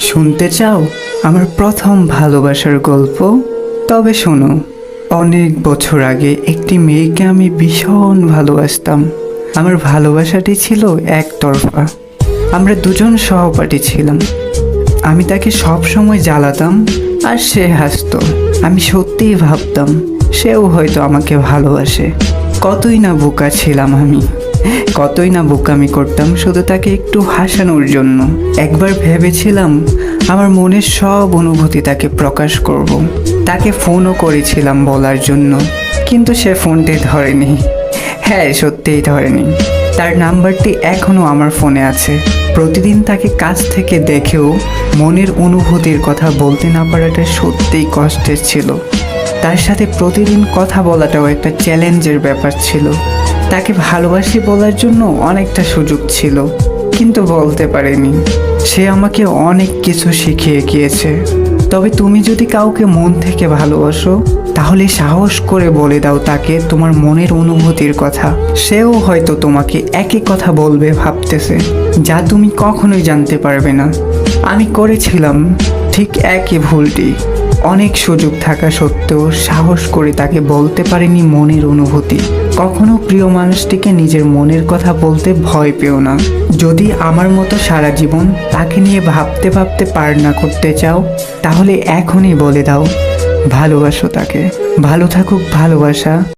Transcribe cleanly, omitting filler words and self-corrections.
শুনতে চাও আমার প্রথম ভালোবাসার গল্প? তবে শোনো। অনেক বছর আগে একটি মেয়েকে আমি ভীষণ ভালোবাসতাম। আমার ভালোবাসাটি ছিল একতরফা। আমরা দুজন সহপাঠী ছিলাম। আমি তাকে সব সময় জ্বালাতাম আর সে হাসতো। আমি সত্যিই ভাবতাম সেও হয়তো আমাকে ভালোবাসে। কতই না বোকা ছিলাম আমি, কতই না বোকামি করতাম শুধু তাকে একটু হাসানোর জন্য। একবার ভেবেছিলাম আমার মনের সব অনুভূতি তাকে প্রকাশ করব। তাকে ফোনও করেছিলাম বলার জন্য, কিন্তু সে ফোনটি ধরেনি। হ্যাঁ, সত্যিই ধরেনি। তার নাম্বারটি এখনও আমার ফোনে আছে। প্রতিদিন তাকে কাছ থেকে দেখেও মনের অনুভূতির কথা বলতে না পারাটা সত্যিই কষ্টের ছিল। তার সাথে প্রতিদিন কথা বলাটাও একটা চ্যালেঞ্জের ব্যাপার ছিল। তাকে ভালোবাসি বলার জন্য অনেকটা সুযোগ ছিল, কিন্তু বলতে পারিনি। সে আমাকে অনেক কিছু শিখিয়ে গিয়েছে। তবে তুমি যদি কাউকে মন থেকে ভালোবাসো, তাহলে সাহস করে বলে দাও তাকে তোমার মনের অনুভূতির কথা। সেও হয়তো তোমাকে একই কথা বলবে ভাবতেছে, যা তুমি কখনোই জানতে পারবে না। আমি করেছিলাম ঠিক একই ভুলটি। অনেক সুযোগ থাকা সত্ত্বেও সাহস করে তাকে বলতে পারিনি মনের অনুভূতি। কখনো প্রিয় মানুষটিকে নিজের মনের কথা বলতে ভয় পেও না। যদি আমার মতো সারা জীবন তাকে নিয়ে ভাবতে ভাবতে পার না করতে চাও, তাহলে এখনই বলে দাও ভালোবাসো তাকে। ভালো থাকুক ভালোবাসা।